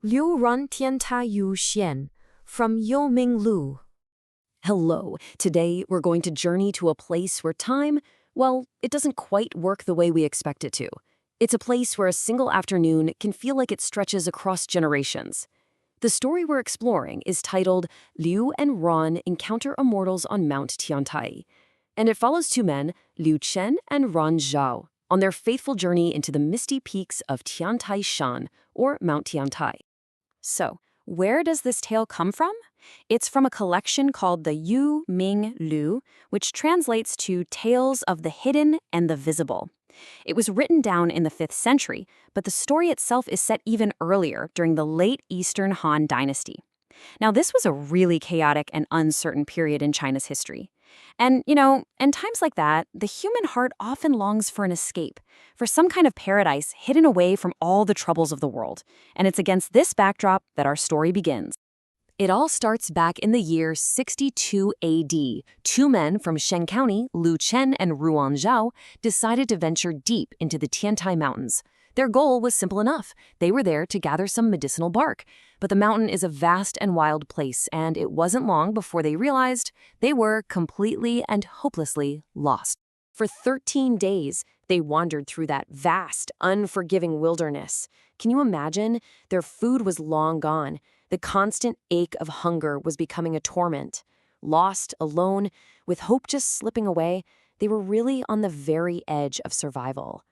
Liu Tiantai Yuxian from Youminglu. Hello, today we're going to journey to a place where time, well, it doesn't quite work the way we expect it to. It's a place where a single afternoon can feel like it stretches across generations. The story we're exploring is titled Liu and Ruan Encounter Immortals on Mount Tiantai, and it follows two men, Chen and Zhao, on their faithful journey into the misty peaks of Tiantai Shan, or Mount Tiantai. So, where does this tale come from? It's from a collection called the Youminglu, which translates to Tales of the Hidden and the Visible. It was written down in the 5th century, but the story itself is set even earlier, during the late Eastern Han Dynasty. Now, this was a really chaotic and uncertain period in China's history. And, in times like that, the human heart often longs for an escape, for some kind of paradise hidden away from all the troubles of the world. And it's against this backdrop that our story begins. It all starts back in the year 62 AD. Two men from Shen County, Chen and Ruan Zhao, decided to venture deep into the Tiantai Mountains. Their goal was simple enough. They were there to gather some medicinal bark. But the mountain is a vast and wild place, and it wasn't long before they realized they were completely and hopelessly lost. For 13 days, they wandered through that vast, unforgiving wilderness. Can you imagine? Their food was long gone. The constant ache of hunger was becoming a torment. Lost, alone, with hope just slipping away, they were really on the very edge of survival.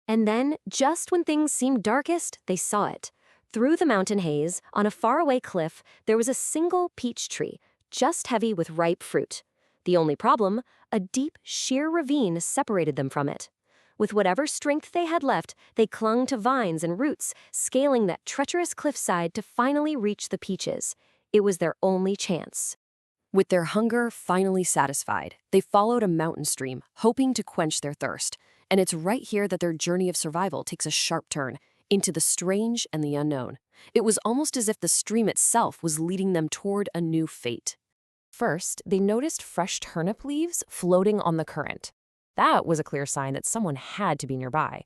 And then, just when things seemed darkest, they saw it. Through the mountain haze, on a faraway cliff, there was a single peach tree, just heavy with ripe fruit. The only problem, a deep, sheer ravine separated them from it. With whatever strength they had left, they clung to vines and roots, scaling that treacherous cliffside to finally reach the peaches. It was their only chance. With their hunger finally satisfied, they followed a mountain stream, hoping to quench their thirst. And it's right here that their journey of survival takes a sharp turn, into the strange and the unknown. It was almost as if the stream itself was leading them toward a new fate. First, they noticed fresh turnip leaves floating on the current. That was a clear sign that someone had to be nearby.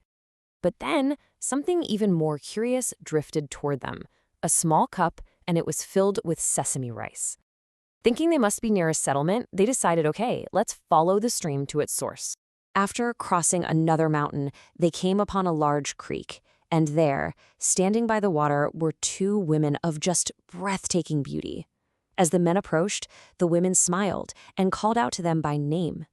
But then, something even more curious drifted toward them. A small cup, and it was filled with sesame rice. Thinking they must be near a settlement, they decided, okay, let's follow the stream to its source. After crossing another mountain, they came upon a large creek. And there, standing by the water, were two women of just breathtaking beauty. As the men approached, the women smiled and called out to them by name.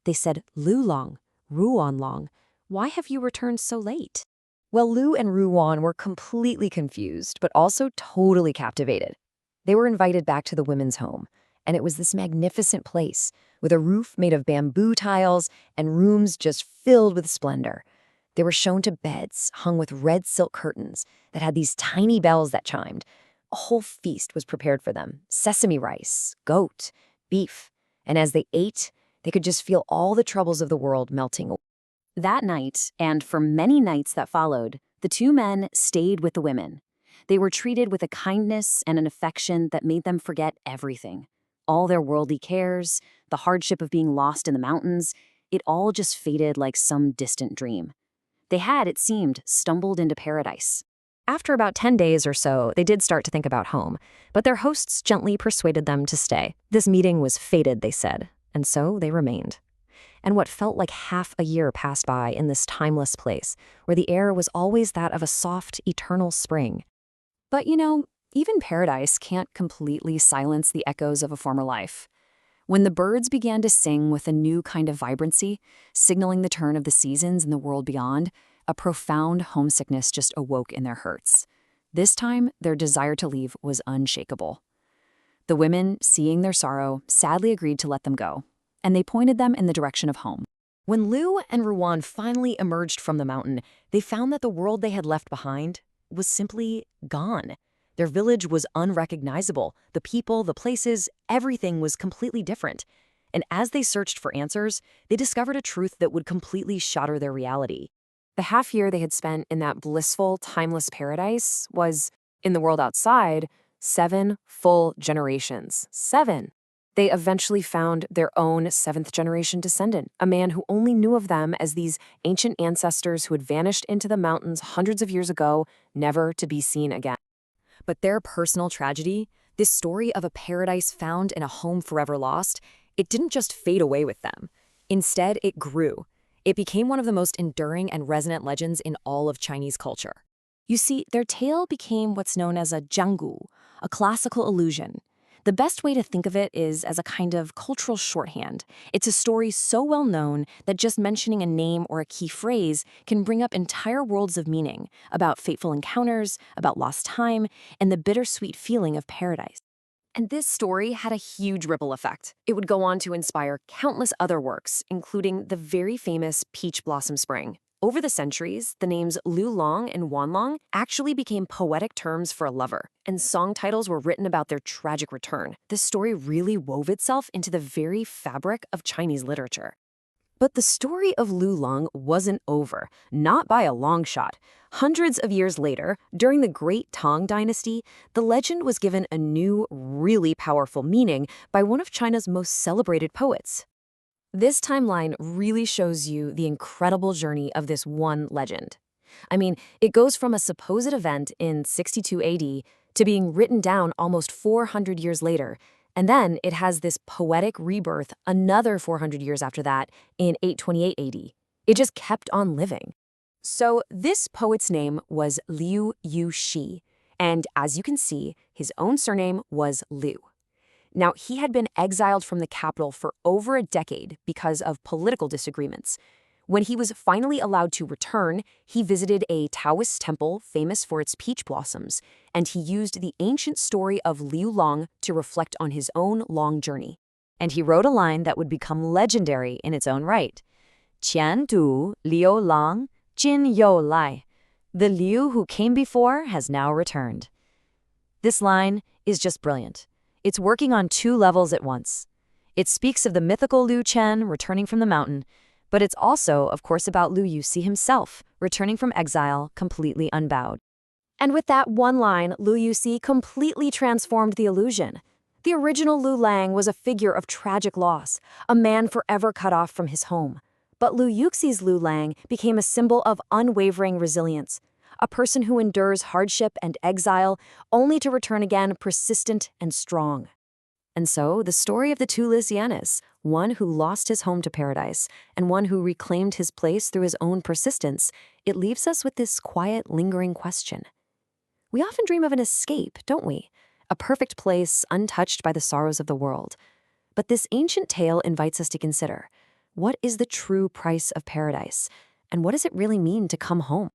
They said, "Lu Long, Ruan Long, why have you returned so late?" Well, Lu and Ruan were completely confused, but also totally captivated. They were invited back to the women's home, and it was this magnificent place, with a roof made of bamboo tiles and rooms just filled with splendor. They were shown to beds hung with red silk curtains that had these tiny bells that chimed. A whole feast was prepared for them: sesame rice, goat, beef. And as they ate, they could just feel all the troubles of the world melting away. That night, and for many nights that followed, the two men stayed with the women. They were treated with a kindness and an affection that made them forget everything. All their worldly cares, the hardship of being lost in the mountains, it all just faded like some distant dream. They had, it seemed, stumbled into paradise. After about 10 days or so, they did start to think about home, but their hosts gently persuaded them to stay. This meeting was fated, they said, and so they remained. And what felt like half a year passed by in this timeless place, where the air was always that of a soft, eternal spring. But even paradise can't completely silence the echoes of a former life. When the birds began to sing with a new kind of vibrancy, signaling the turn of the seasons in the world beyond, a profound homesickness just awoke in their hearts. This time, their desire to leave was unshakable. The women, seeing their sorrow, sadly agreed to let them go, and they pointed them in the direction of home. When Liu and Ruan finally emerged from the mountain, they found that the world they had left behind was simply gone. Their village was unrecognizable. The people, the places, everything was completely different. And as they searched for answers, they discovered a truth that would completely shatter their reality. The half year they had spent in that blissful, timeless paradise was, in the world outside, 7 full generations. 7. They eventually found their own 7th-generation descendant, a man who only knew of them as these ancient ancestors who had vanished into the mountains hundreds of years ago, never to be seen again. But their personal tragedy, this story of a paradise found and a home forever lost, it didn't just fade away with them. Instead, it grew. It became one of the most enduring and resonant legends in all of Chinese culture. You see, their tale became what's known as a jianggu, a classical illusion. The best way to think of it is as a kind of cultural shorthand. It's a story so well known that just mentioning a name or a key phrase can bring up entire worlds of meaning about fateful encounters, about lost time, and the bittersweet feeling of paradise. And this story had a huge ripple effect. It would go on to inspire countless other works, including the very famous Peach Blossom Spring. Over the centuries, the names Lu Long and Wan Long actually became poetic terms for a lover, and song titles were written about their tragic return. This story really wove itself into the very fabric of Chinese literature. But the story of Lu Long wasn't over, not by a long shot. Hundreds of years later, during the Great Tang Dynasty, the legend was given a new, really powerful meaning by one of China's most celebrated poets. This timeline really shows you the incredible journey of this one legend. I mean, it goes from a supposed event in 62 AD to being written down almost 400 years later, and then it has this poetic rebirth another 400 years after that in 828 AD. It just kept on living. So this poet's name was Liu Yuxi, and as you can see, his own surname was Liu. Now, he had been exiled from the capital for over a decade because of political disagreements. When he was finally allowed to return, he visited a Taoist temple famous for its peach blossoms, and he used the ancient story of Liu Long to reflect on his own long journey. And he wrote a line that would become legendary in its own right. Qian du Liu Lang, Jin You Lai. The Liu who came before has now returned. This line is just brilliant. It's working on two levels at once. It speaks of the mythical Liu Chen returning from the mountain, but it's also, of course, about Liu Yuxi himself, returning from exile, completely unbowed. And with that one line, Liu Yuxi completely transformed the illusion. The original Liu Lang was a figure of tragic loss, a man forever cut off from his home. But Liu Yuxi's Liu Lang became a symbol of unwavering resilience, a person who endures hardship and exile only to return again persistent and strong. And so, the story of the two Lixianas, one who lost his home to paradise and one who reclaimed his place through his own persistence, it leaves us with this quiet, lingering question. We often dream of an escape, don't we? A perfect place untouched by the sorrows of the world. But this ancient tale invites us to consider, what is the true price of paradise? And what does it really mean to come home?